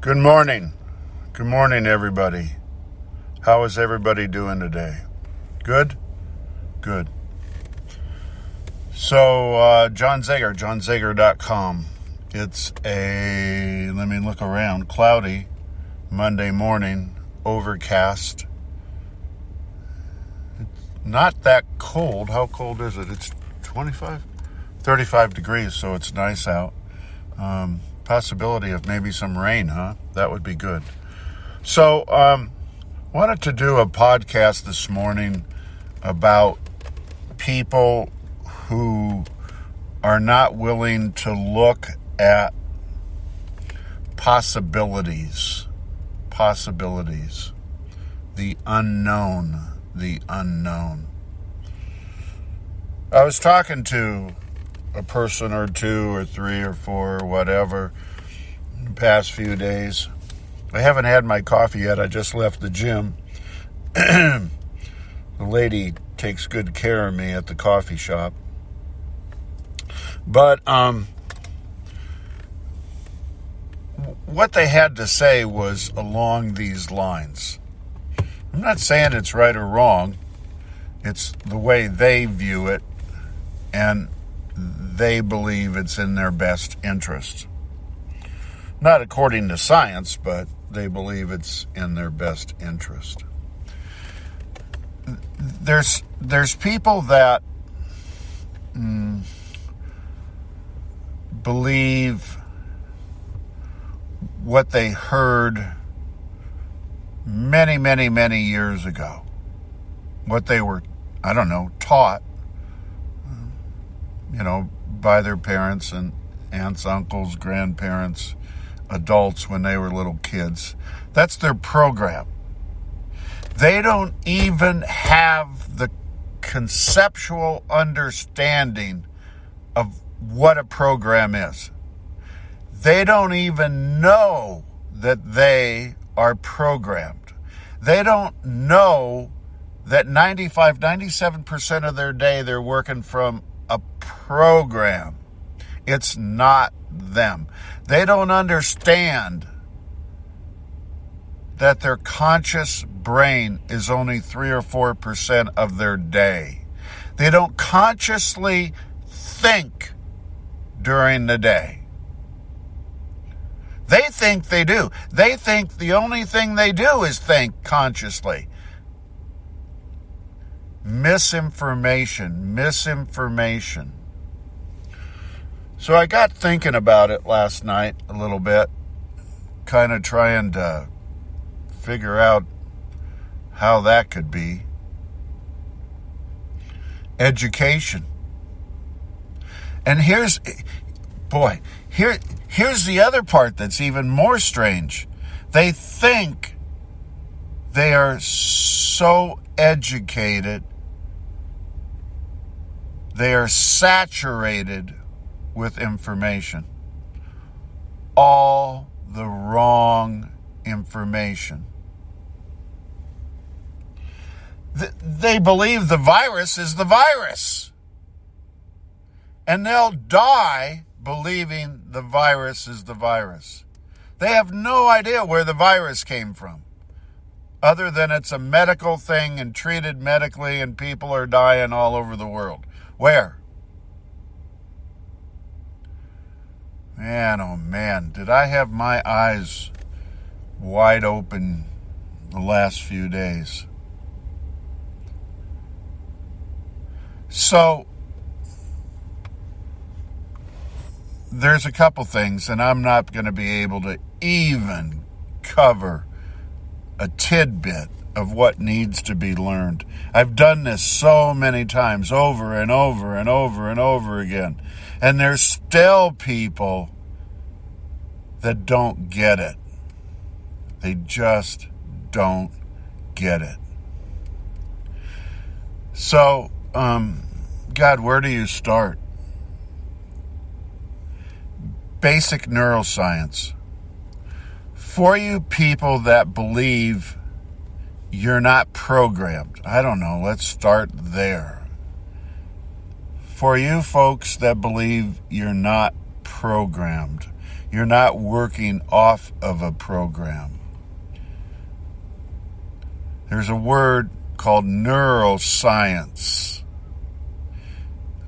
Good morning. Good morning, everybody. How is everybody doing today? Good? Good. So, John Zegar, johnzegar.com. It's let me look around, cloudy Monday morning, overcast. It's not that cold. How cold is it? It's 35 degrees, so it's nice out. Possibility of maybe some rain, huh? That would be good. So, wanted to do a podcast this morning about people who are not willing to look at possibilities, the unknown. I was talking to a person or two or three or four or whatever in the past few days. I haven't had my coffee yet. I just left the gym. The lady takes good care of me at the coffee shop. But what they had to say was along these lines. I'm not saying it's right or wrong. It's the way they view it, and they believe it's in their best interest. Not according to science, but they believe it's in their best interest. There's people that believe what they heard many years ago. What they were, taught, by their parents and aunts, uncles, grandparents, adults when they were little kids. That's their program. They don't even have the conceptual understanding of what a program is. They don't even know that they are programmed. They don't know that 97% of their day they're working from a program. It's not them. They don't understand that their conscious brain is only 3 or 4% of their day. They don't consciously think during the day. They think they do. They think the only thing they do is think consciously. Misinformation. So I got thinking about it last night a little bit, kind of trying to figure out how that could be. Education. And here's the other part that's even more strange. They think they are so educated, they are saturated with information. All the wrong information. They believe the virus is the virus. And they'll die believing the virus is the virus. They have no idea where the virus came from, other than it's a medical thing and treated medically and people are dying all over the world. Where? Man, oh man, did I have my eyes wide open the last few days. So, there's a couple things, and I'm not going to be able to even cover a tidbit of what needs to be learned. I've done this so many times, over and over again. And there's still people that don't get it. They just don't get it. So, God, where do you start? Basic neuroscience. For you people that believe you're not programmed, I don't know, let's start there. For you folks that believe you're not programmed, You're not working off of a program. There's a word called neuroscience.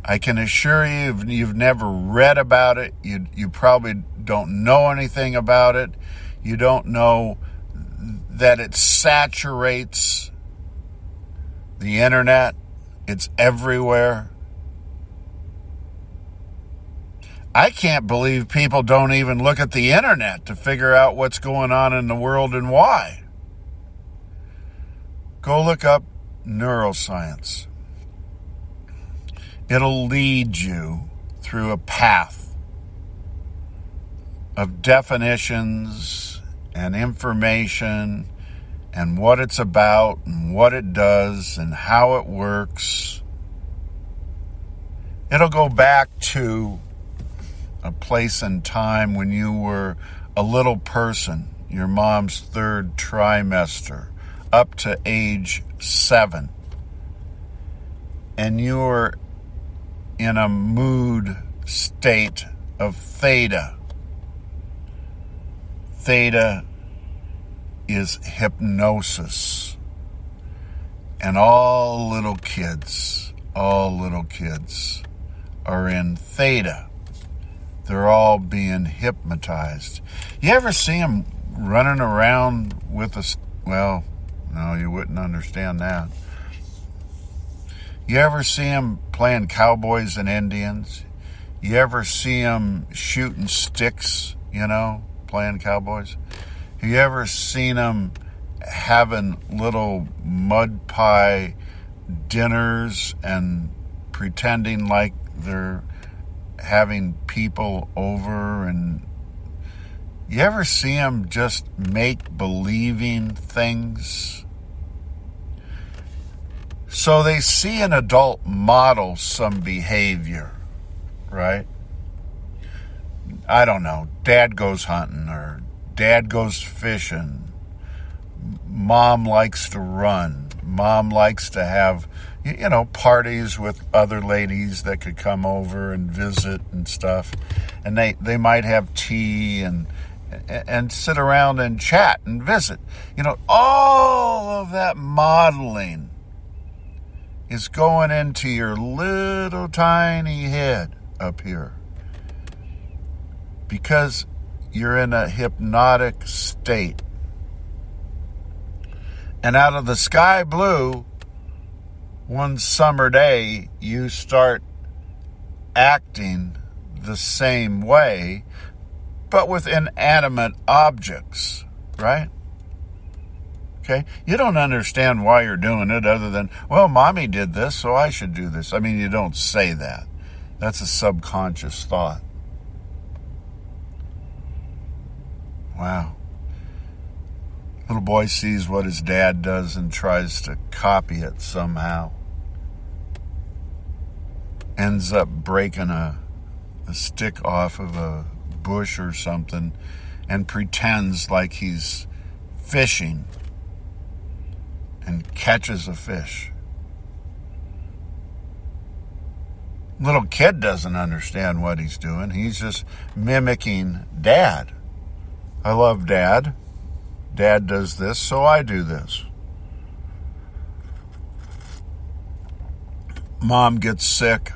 I can assure you, if you've never read about it, you probably don't know anything about it. You don't know that it saturates the internet. It's everywhere. I can't believe people don't even look at the internet to figure out what's going on in the world and why. Go look up neuroscience. It'll lead you through a path of definitions and information and what it's about and what it does and how it works. It'll go back to a place and time when you were a little person, your mom's third trimester, up to age 7. And you were in a mood state of theta. Theta is hypnosis. And all little kids are in theta. They're all being hypnotized. You ever see them running around with well, no, you wouldn't understand that. You ever see them playing cowboys and Indians? You ever see them shooting sticks, playing cowboys? Have you ever seen them having little mud pie dinners and pretending like they're having people over? And you ever see them just make believing things? So they see an adult model some behavior, right? I don't know, dad goes hunting or dad goes fishing. Mom likes to run. Mom likes to have, parties with other ladies that could come over and visit and stuff. And they might have tea and sit around and chat and visit. All of that modeling is going into your little tiny head up here because you're in a hypnotic state. And out of the sky blue, one summer day, you start acting the same way, but with inanimate objects, right? Okay? You don't understand why you're doing it other than, well, mommy did this, so I should do this. I mean, you don't say that. That's a subconscious thought. Wow. Little boy sees what his dad does and tries to copy it somehow. Ends up breaking a stick off of a bush or something and pretends like he's fishing and catches a fish. Little kid doesn't understand what he's doing. He's just mimicking dad. I love dad. Dad does this, so I do this. Mom gets sick,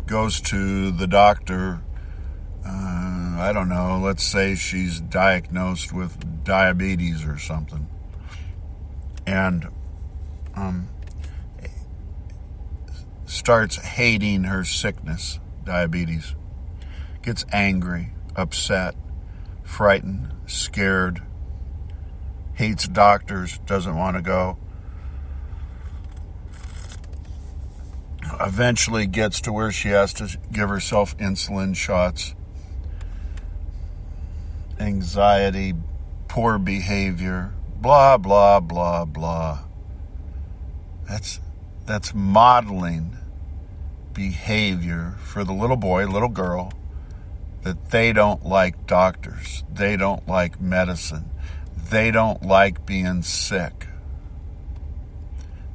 goes to the doctor. I don't know, let's say she's diagnosed with diabetes or something. And starts hating her sickness, diabetes. Gets angry, upset, frightened, scared, hates doctors, doesn't want to go. Eventually gets to where she has to give herself insulin shots. Anxiety, poor behavior, blah, blah, blah, blah. That's modeling behavior for the little boy, little girl, that they don't like doctors. They don't like medicine. They don't like being sick.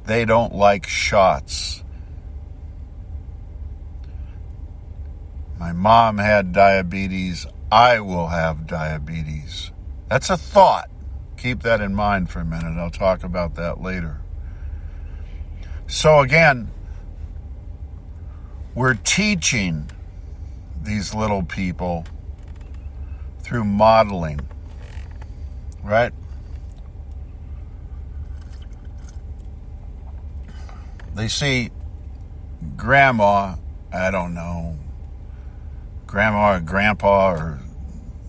They don't like shots. My mom had diabetes. I will have diabetes. That's a thought. Keep that in mind for a minute. I'll talk about that later. So again, we're teaching these little people through modeling, right? They see grandma, I don't know, grandma or grandpa or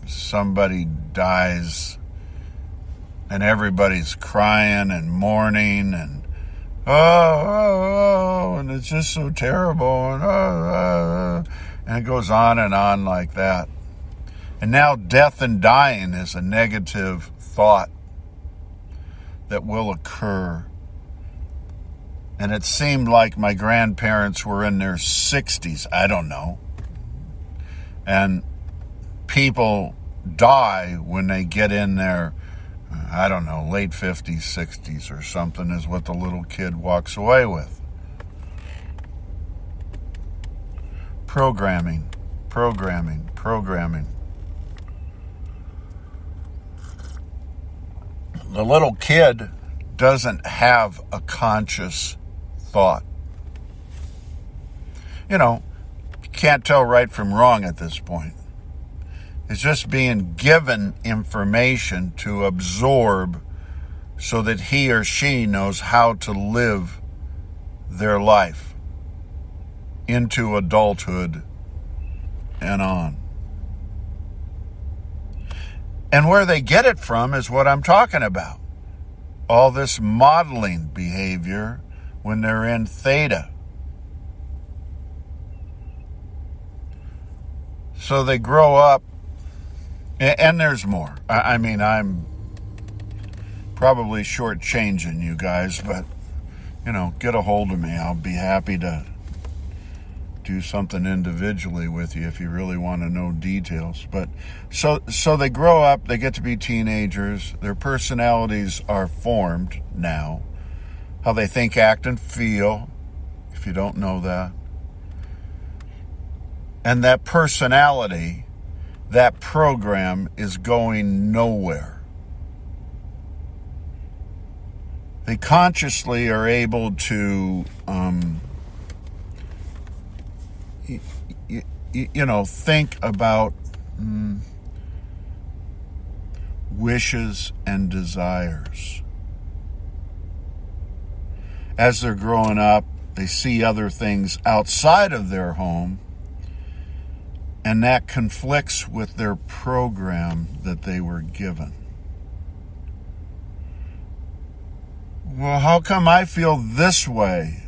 somebody dies and everybody's crying and mourning and and it's just so terrible and it goes on and on like that. And now death and dying is a negative thought that will occur. And it seemed like my grandparents were in their 60s. I don't know. And people die when they get in their, I don't know, late 50s, 60s or something is what the little kid walks away with. Programming. The little kid doesn't have a conscious thought. You can't tell right from wrong at this point. It's just being given information to absorb so that he or she knows how to live their life into adulthood and on. And where they get it from is what I'm talking about. All this modeling behavior when they're in theta. So they grow up, and there's more. I mean, I'm probably shortchanging you guys, but, get a hold of me. I'll be happy to do something individually with you if you really want to know details. But so they grow up, they get to be teenagers, their personalities are formed now, how they think, act, and feel, if you don't know that. And that personality, that program is going nowhere. They consciously are able to think about wishes and desires. As they're growing up, they see other things outside of their home, and that conflicts with their program that they were given. Well, how come I feel this way?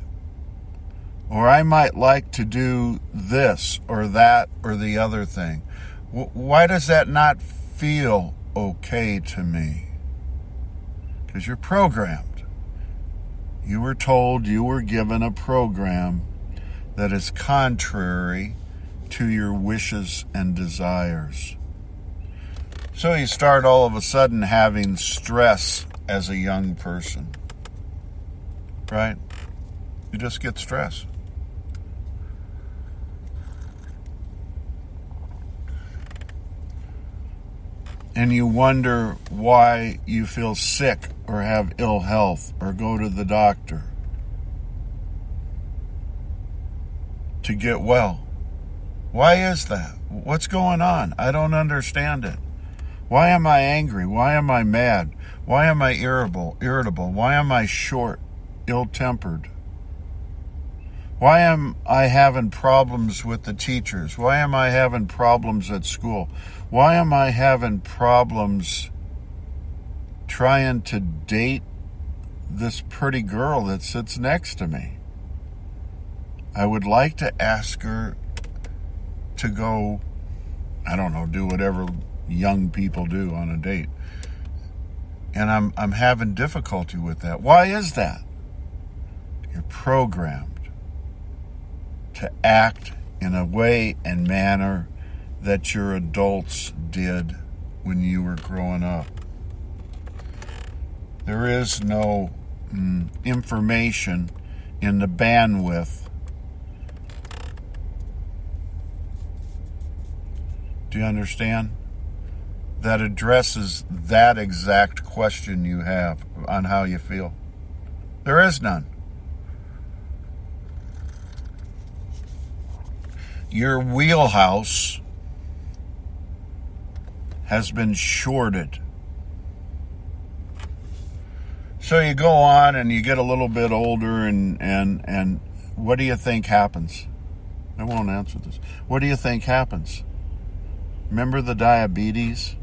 Or I might like to do this or that or the other thing. Why does that not feel okay to me? Because you're programmed. You were told, you were given a program that is contrary to your wishes and desires. So you start all of a sudden having stress as a young person, right? You just get stressed. And you wonder why you feel sick or have ill health or go to the doctor to get well. Why is that? What's going on? I don't understand it. Why am I angry? Why am I mad? Why am I irritable? Why am I short, ill-tempered? Why am I having problems with the teachers? Why am I having problems at school? Why am I having problems trying to date this pretty girl that sits next to me? I would like to ask her to go, I don't know, do whatever young people do on a date. And I'm having difficulty with that. Why is that? You're programmed to act in a way and manner that your adults did when you were growing up. There is no information in the bandwidth Do you understand? That addresses that exact question you have on how you feel. There is none. Your wheelhouse has been shorted. So you go on and you get a little bit older and what do you think happens? I won't answer this. What do you think happens? Remember the diabetes?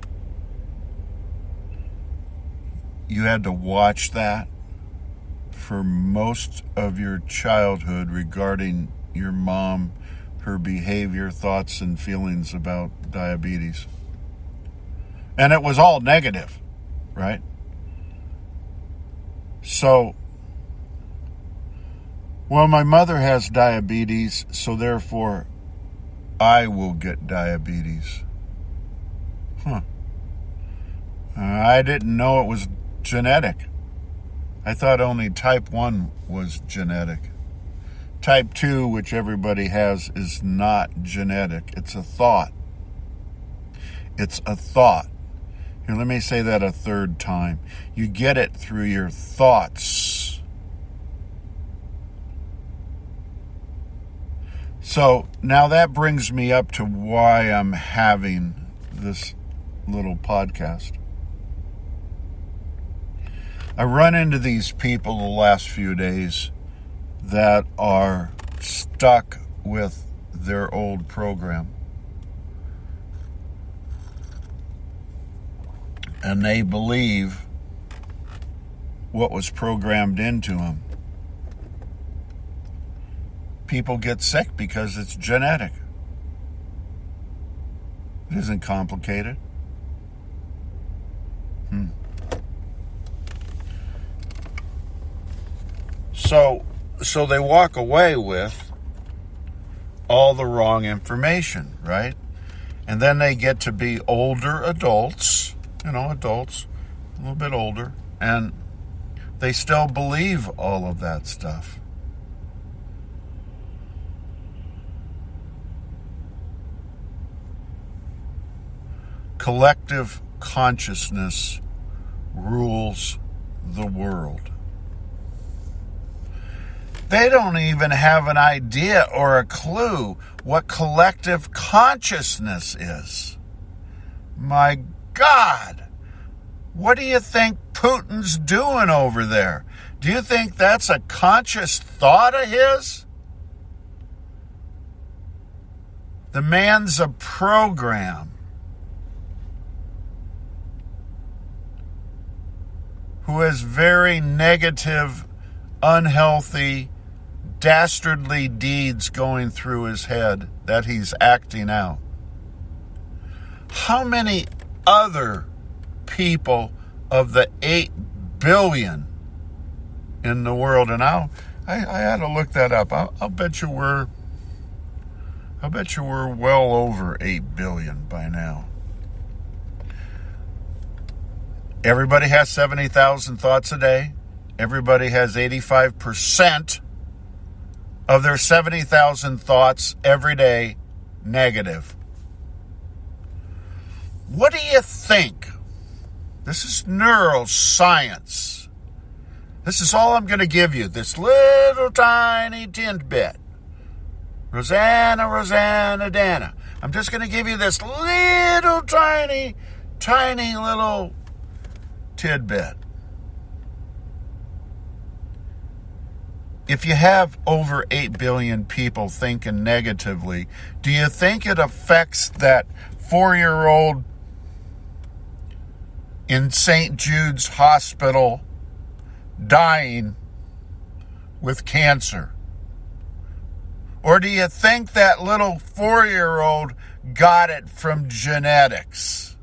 You had to watch that for most of your childhood regarding your mom, her behavior, thoughts, and feelings about diabetes. And it was all negative, right? So, well, my mother has diabetes, so therefore I will get diabetes. I didn't know it was genetic. I thought only type 1 was genetic. Type 2, which everybody has, is not genetic. It's a thought. It's a thought. Here, let me say that a third time. You get it through your thoughts. So now that brings me up to why I'm having this little podcast. I run into these people the last few days that are stuck with their old program. And they believe what was programmed into them. People get sick because it's genetic. It isn't complicated. So they walk away with all the wrong information, right? And then they get to be older adults, adults, a little bit older, and they still believe all of that stuff. Collective consciousness rules the world. They don't even have an idea or a clue what collective consciousness is. My God, what do you think Putin's doing over there? Do you think that's a conscious thought of his? The man's a program who has very negative, unhealthy, dastardly deeds going through his head that he's acting out. How many other people of the 8 billion in the world, and I had to look that up. I'll bet you we're well over 8 billion by now. Everybody has 70,000 thoughts a day. Everybody has 85% of their 70,000 thoughts every day negative. What do you think? This is neuroscience. This is all I'm going to give you, this little tiny tidbit. Rosanna, Dana. I'm just going to give you this little tiny little tidbit. If you have over 8 billion people thinking negatively, do you think it affects that 4-year-old in St. Jude's Hospital dying with cancer? Or do you think that little 4-year-old got it from genetics?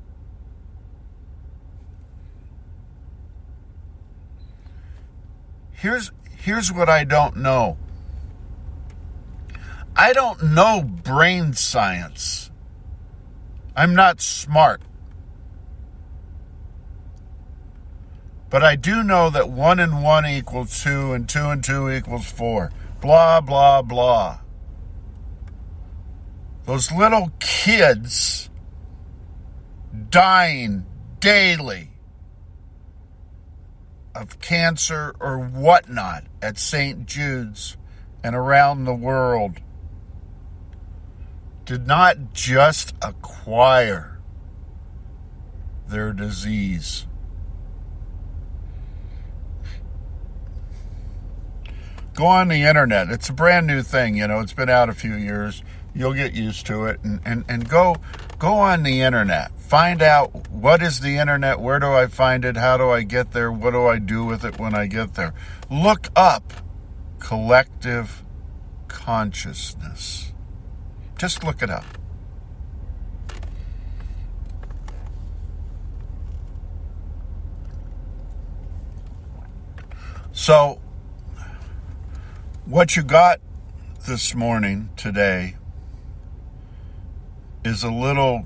Here's what I don't know. I don't know brain science. I'm not smart. But I do know that 1 and 1 equals 2 and 2 and 2 equals 4. Blah, blah, blah. Those little kids dying daily of cancer or whatnot at St. Jude's and around the world did not just acquire their disease. Go on the internet. It's a brand new thing, it's been out a few years. You'll get used to it. And go on the internet. Find out, what is the internet? Where do I find it? How do I get there? What do I do with it when I get there? Look up collective consciousness. Just look it up. So, what you got this morning, today, is a little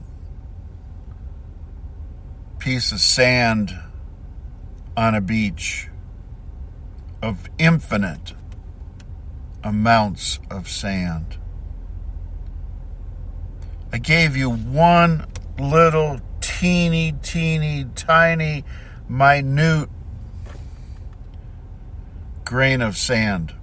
piece of sand on a beach of infinite amounts of sand. I gave you one little teeny, tiny, minute grain of sand.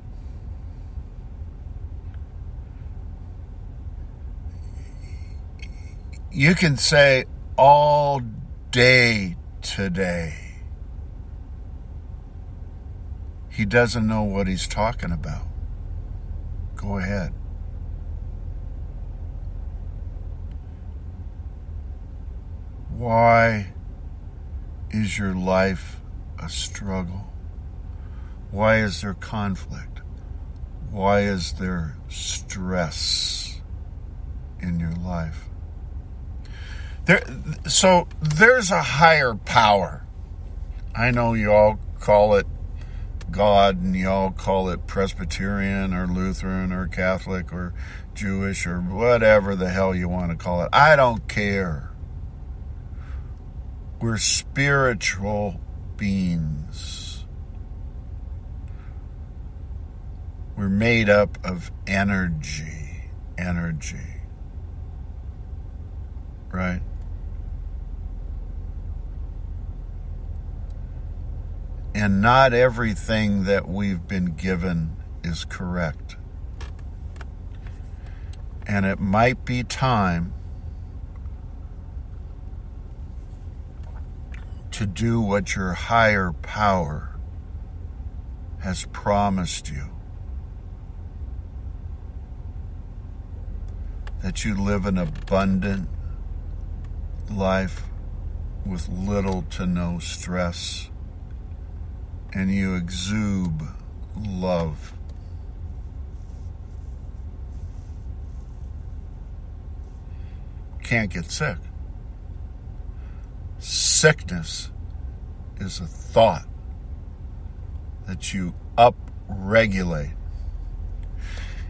You can say all day today, he doesn't know what he's talking about. Go ahead. Why is your life a struggle? Why is there conflict? Why is there stress in your life? So there's a higher power. I know you all call it God, and you all call it Presbyterian or Lutheran or Catholic or Jewish or whatever the hell you want to call it. I don't care. We're spiritual beings. We're made up of energy. Right? And not everything that we've been given is correct. And it might be time to do what your higher power has promised you. That you live an abundant life with little to no stress, and you exude love. Can't get sick. Sickness is a thought that you upregulate.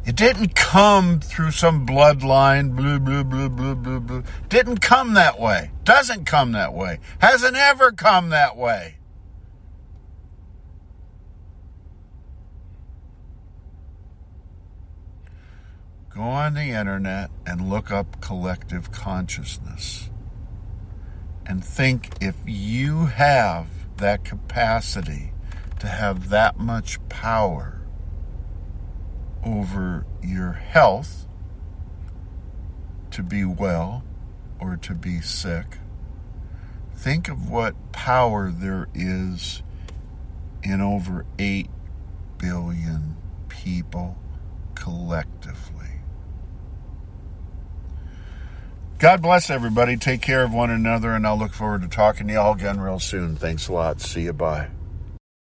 It didn't come through some bloodline, blah, blah, blah, blah, blah, blah. Didn't come that way. Doesn't come that way. Hasn't ever come that way. Go on the internet and look up collective consciousness. And think, if you have that capacity to have that much power over your health, to be well or to be sick, think of what power there is in over 8 billion people collectively. God bless everybody. Take care of one another, and I'll look forward to talking to y'all again real soon. Thanks a lot. See you. Bye.